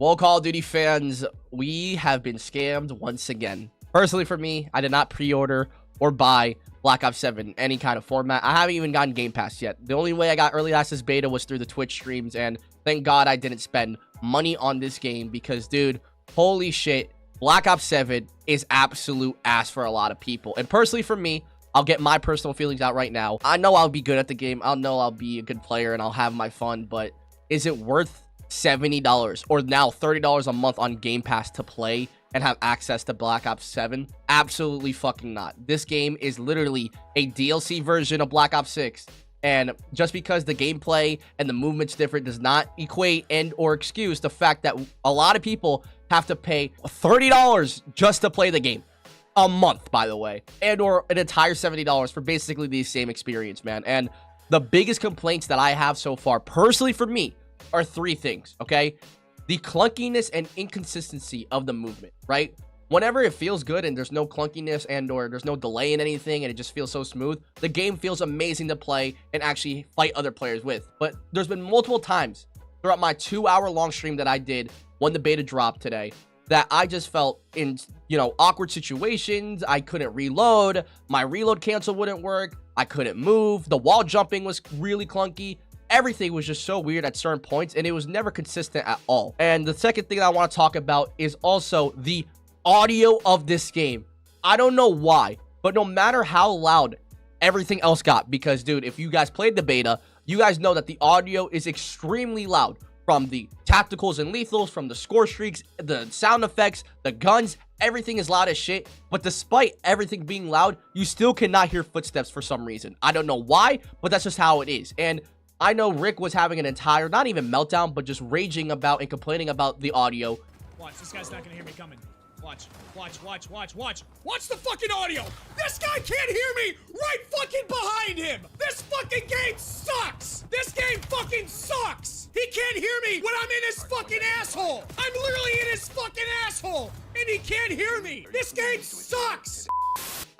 Well, Call of Duty fans, we have been scammed once again. Personally, for me, I did not pre-order or buy Black Ops 7 in any kind of format. I haven't even gotten Game Pass yet. The only way I got Early Access Beta was through the Twitch streams, and thank God I didn't spend money on this game because, dude, holy shit, Black Ops 7 is absolute ass for a lot of people. And personally, for me, I'll get my personal feelings out right now. I know I'll be good at the game. I know I'll be a good player and I'll have my fun, but is it worth $70 or now $30 a month on Game Pass to play and have access to Black Ops 7? Absolutely fucking not. This game is literally a DLC version of Black Ops 6. And just because the gameplay and the movement's different does not equate and or excuse the fact that a lot of people have to pay $30 just to play the game. A month, by the way. And or an entire $70 for basically the same experience, man. And the biggest complaints that I have so far, personally for me, are three things, okay? The clunkiness and inconsistency of the movement, right? Whenever it feels good and there's no clunkiness and or there's no delay in anything and it just feels so smooth, the game feels amazing to play and actually fight other players with. But there's been multiple times throughout my 2-hour-long stream that I did when the beta dropped today that I just felt in, awkward situations. I couldn't reload. My reload cancel wouldn't work. I couldn't move. The wall jumping was really clunky. Everything was just so weird at certain points, and it was never consistent at all. And the second thing that I want to talk about is also the audio of this game. I don't know why, but no matter how loud everything else got, because, dude, if you guys played the beta, you guys know that the audio is extremely loud. From the tacticals and lethals, from the score streaks, the sound effects, the guns, everything is loud as shit. But despite everything being loud, you still cannot hear footsteps for some reason. I don't know why, but that's just how it is. And I know Rick was having an entire, not even meltdown, but just raging about and complaining about the audio. Watch, this guy's not gonna hear me coming. Watch. Watch the fucking audio. This guy can't hear me right fucking behind him. This fucking game sucks. This game fucking sucks. He can't hear me when I'm in his fucking asshole. I'm literally in his fucking asshole, and he can't hear me. This game sucks.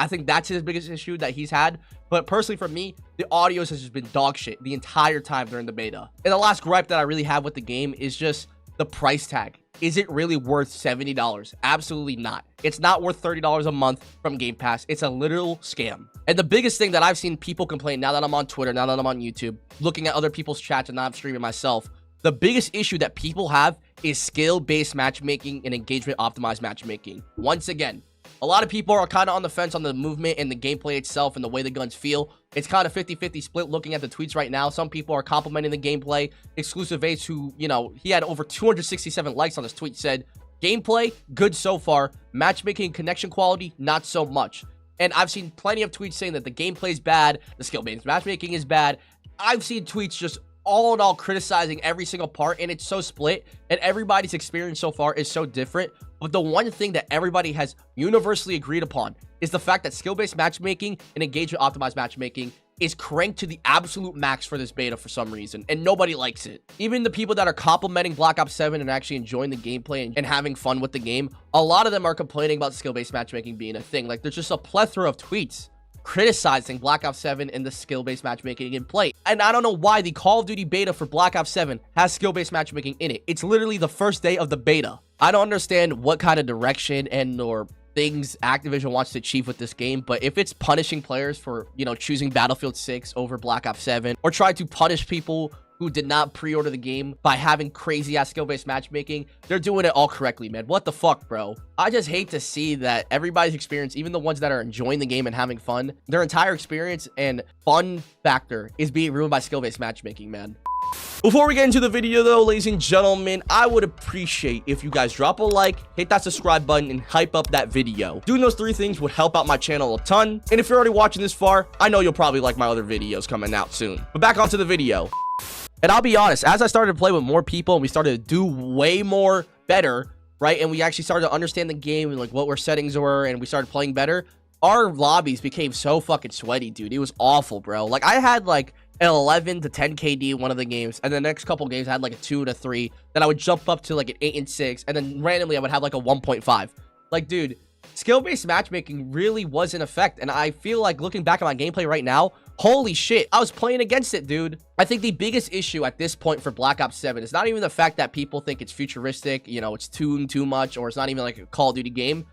I think that's his biggest issue that he's had. But personally for me, the audio has just been dog shit the entire time during the beta. And the last gripe that I really have with the game is just the price tag. Is it really worth $70? Absolutely not. It's not worth $30 a month from Game Pass. It's a literal scam. And the biggest thing that I've seen people complain now that I'm on Twitter, now that I'm on YouTube, looking at other people's chats and not streaming myself, the biggest issue that people have is skill-based matchmaking and engagement-optimized matchmaking. Once again, a lot of people are kind of on the fence on the movement and the gameplay itself and the way the guns feel. It's kind of 50-50 split looking at the tweets right now. Some people are complimenting the gameplay. Exclusive Ace, who, he had over 267 likes on his tweet, said, gameplay, good so far. Matchmaking and connection quality, not so much. And I've seen plenty of tweets saying that the gameplay is bad, the skill-based matchmaking is bad. I've seen tweets just all in all criticizing every single part, and it's so split, and everybody's experience so far is so different. But the one thing that everybody has universally agreed upon is the fact that skill-based matchmaking and engagement-optimized matchmaking is cranked to the absolute max for this beta for some reason, and nobody likes it. Even the people that are complimenting Black Ops 7 and actually enjoying the gameplay and having fun with the game, a lot of them are complaining about skill-based matchmaking being a thing. Like, there's just a plethora of tweets criticizing Black Ops 7 and the skill-based matchmaking in play. And I don't know why the Call of Duty beta for Black Ops 7 has skill-based matchmaking in it. It's literally the first day of the beta. I don't understand what kind of direction and or things Activision wants to achieve with this game, but if it's punishing players for, choosing Battlefield 6 over Black Ops 7, or try to punish people who did not pre-order the game by having crazy-ass skill-based matchmaking, they're doing it all correctly, man. What the fuck, bro? I just hate to see that everybody's experience, even the ones that are enjoying the game and having fun, their entire experience and fun factor is being ruined by skill-based matchmaking, man. Before we get into the video though, ladies and gentlemen, I would appreciate if you guys drop a like, hit that subscribe button, and hype up that video. Doing those three things would help out my channel a ton. And if you're already watching this far, I know you'll probably like my other videos coming out soon. But back onto the video. And I'll be honest, as I started to play with more people and we started to do way more better, right? And we actually started to understand the game and like what our settings were, and we started playing better, our lobbies became so fucking sweaty, dude. It was awful, bro. Like, I had like an 11 to 10 KD in one of the games, and the next couple games I had like a 2 to 3. Then I would jump up to like an 8 and 6, and then randomly I would have like a 1.5. Like, dude, skill-based matchmaking really was in effect, and I feel like looking back at my gameplay right now, Holy shit, I was playing against it, dude. I think the biggest issue at this point for Black Ops 7 is not even the fact that people think it's futuristic, you know, it's tuned too much, or it's not even like a Call of Duty game.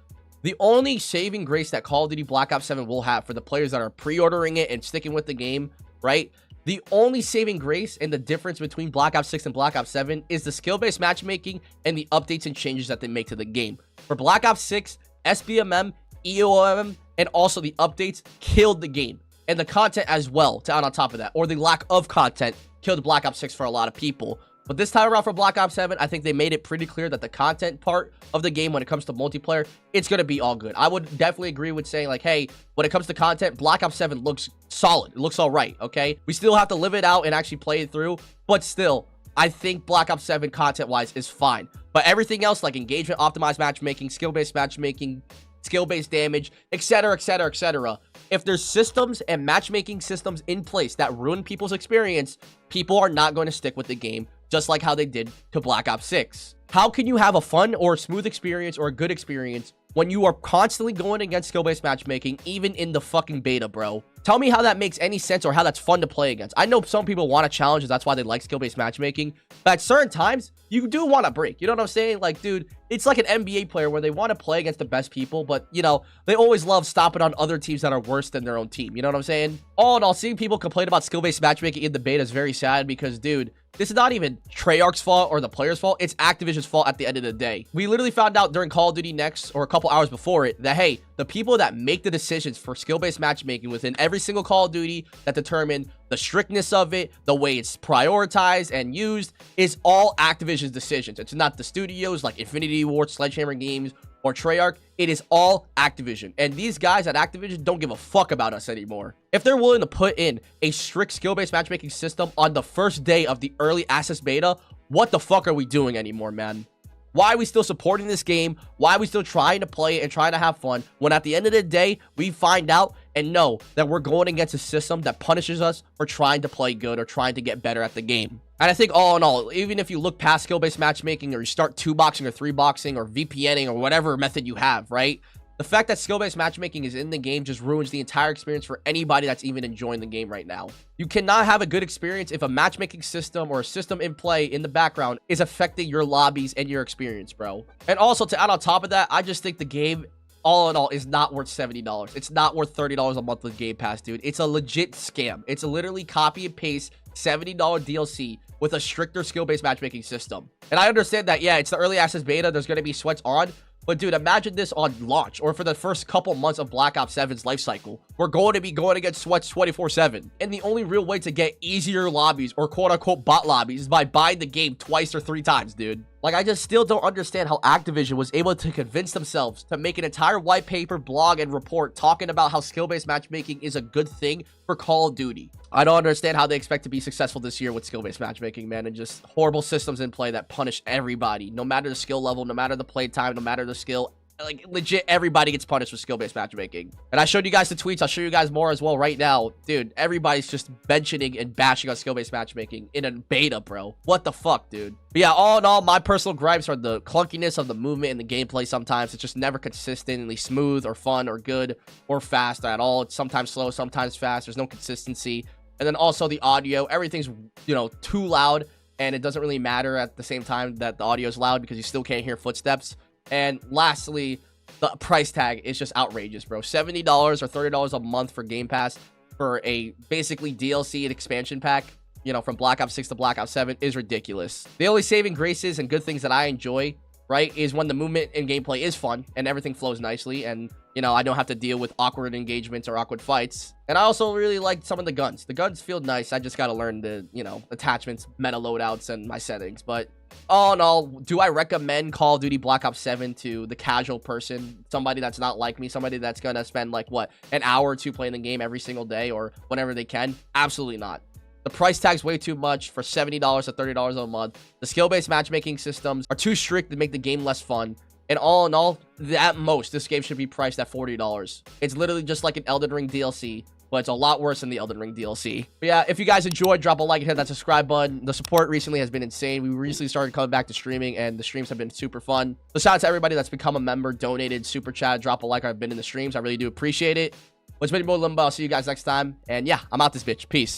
The only saving grace that Call of Duty Black Ops 7 will have for the players that are pre-ordering it and sticking with the game, right? The only saving grace and the difference between Black Ops 6 and Black Ops 7 is the skill-based matchmaking and the updates and changes that they make to the game. For Black Ops 6, SBMM, EOM, and also the updates killed the game. And the content as well, to add on top of that, or the lack of content, killed Black Ops 6 for a lot of people. But this time around for Black Ops 7, I think they made it pretty clear that the content part of the game, when it comes to multiplayer, it's going to be all good. I would definitely agree with saying, like, hey, when it comes to content, Black Ops 7 looks solid. It looks all right, okay? We still have to live it out and actually play it through, but still, I think Black Ops 7 content-wise is fine. But everything else, like engagement, optimized matchmaking, skill-based matchmaking, skill-based damage, etc., etc., etc. If there's systems and matchmaking systems in place that ruin people's experience, people are not going to stick with the game, just like how they did to Black Ops 6. How can you have a fun or smooth experience or a good experience when you are constantly going against skill-based matchmaking, even in the fucking beta, bro? Tell me how that makes any sense or how that's fun to play against. I know some people want to challenge, that's why they like skill-based matchmaking, but at certain times, you do want to break. You know what I'm saying? Like, dude, it's like an NBA player where they want to play against the best people, but, you know, they always love stopping on other teams that are worse than their own team. You know what I'm saying? All in all, seeing people complain about skill-based matchmaking in the beta is very sad because, dude, this is not even Treyarch's fault or the player's fault. It's Activision's fault at the end of the day. We literally found out during Call of Duty Next, or a couple hours before it, that, hey, the people that make the decisions for skill-based matchmaking within every single Call of Duty that determine the strictness of it, the way it's prioritized and used, is all Activision's decisions. It's not the studios like Infinity Ward, Sledgehammer Games, or Treyarch. It is all Activision. And these guys at Activision don't give a fuck about us anymore. If they're willing to put in a strict skill-based matchmaking system on the first day of the early access beta, what the fuck are we doing anymore, man? Why are we still supporting this game? Why are we still trying to play it and trying to have fun when at the end of the day, we find out and know that we're going against a system that punishes us for trying to play good or trying to get better at the game? And I think all in all, even if you look past skill-based matchmaking or you start 2-boxing or 3-boxing or VPNing or whatever method you have, right? The fact that skill-based matchmaking is in the game just ruins the entire experience for anybody that's even enjoying the game right now. You cannot have a good experience if a matchmaking system or a system in play in the background is affecting your lobbies and your experience, bro. And also, to add on top of that, I just think the game, all in all, is not worth $70. It's not worth $30 a month with Game Pass, dude. It's a legit scam. It's a literally copy and paste $70 DLC with a stricter skill-based matchmaking system. And I understand that, yeah, it's the early access beta. There's going to be sweats on. But, dude, imagine this on launch or for the first couple months of Black Ops 7's life cycle. We're going to be going against sweats 24/7. And the only real way to get easier lobbies or quote-unquote bot lobbies is by buying the game twice or 3 times, dude. Like, I just still don't understand how Activision was able to convince themselves to make an entire white paper, blog, and report talking about how skill-based matchmaking is a good thing for Call of Duty. I don't understand how they expect to be successful this year with skill-based matchmaking, man, and just horrible systems in play that punish everybody, no matter the skill level, no matter the play time, no matter the skill. Like, legit, everybody gets punished with skill-based matchmaking. And I showed you guys the tweets. I'll show you guys more as well right now. Dude, everybody's just mentioning and bashing on skill-based matchmaking in a beta, bro. What the fuck, dude? But yeah, all in all, my personal gripes are the clunkiness of the movement and the gameplay sometimes. It's just never consistently smooth or fun or good or fast at all. It's sometimes slow, sometimes fast. There's no consistency. And then also the audio. Everything's, you know, too loud. And it doesn't really matter at the same time that the audio is loud because you still can't hear footsteps. And lastly, the price tag is just outrageous, bro. $70 or $30 a month for Game Pass for a basically DLC and expansion pack, you know, from Black Ops 6 to Black Ops 7 is ridiculous. The only saving graces and good things that I enjoy, right, is when the movement and gameplay is fun and everything flows nicely and, you know, I don't have to deal with awkward engagements or awkward fights. And I also really like some of the guns. The guns feel nice. I just got to learn the, you know, attachments, meta loadouts, and my settings. But all in all, do I recommend Call of Duty Black Ops 7 to the casual person? Somebody that's not like me, somebody that's going to spend, like, what, an hour or two playing the game every single day or whenever they can? Absolutely not. The price tag's way too much for $70 to $30 a month. The skill-based matchmaking systems are too strict to make the game less fun. And all in all, at most, this game should be priced at $40. It's literally just like an Elden Ring DLC, but it's a lot worse than the Elden Ring DLC. But yeah, if you guys enjoyed, drop a like and hit that subscribe button. The support recently has been insane. We recently started coming back to streaming, and the streams have been super fun. So shout out to everybody that's become a member, donated, super chat, drop a like. I've been in the streams. I really do appreciate it. What's been more Limbo? I'll see you guys next time. And yeah, I'm out this bitch. Peace.